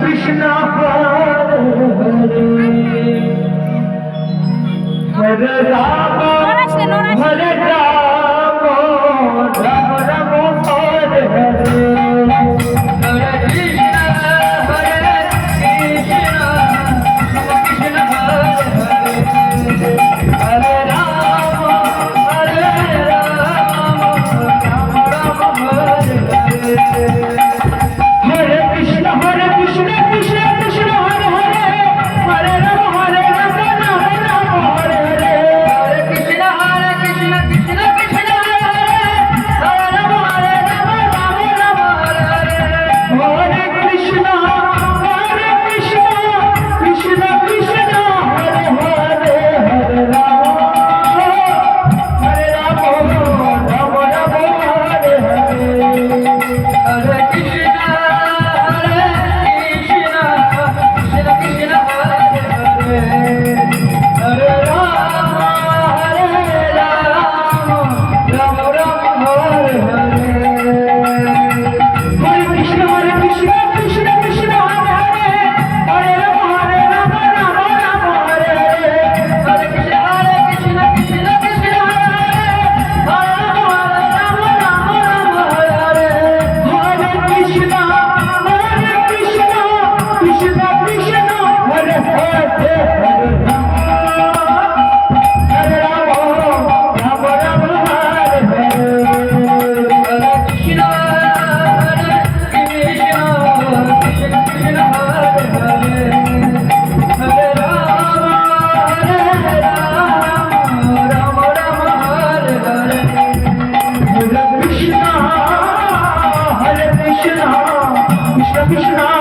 Krishna Hare Hare Hare Rama Hare Rama Rama Rama Hare Hare Hare Krishna Hare Krishna Krishna Hare Hare Hare Rama Hare Rama Rama Rama Hare Hare Hare Krishna Krishna Krishna Hare Hare Hare Rama Rama Rama Rama Hare Hare Hare Krishna Krishna Krishna Hare Hare Hare Rama Rama Rama Rama Hare Hare Hare Krishna Krishna Krishna Hare Hare Hare Rama Rama Rama Hare Hare Hare Krishna Krishna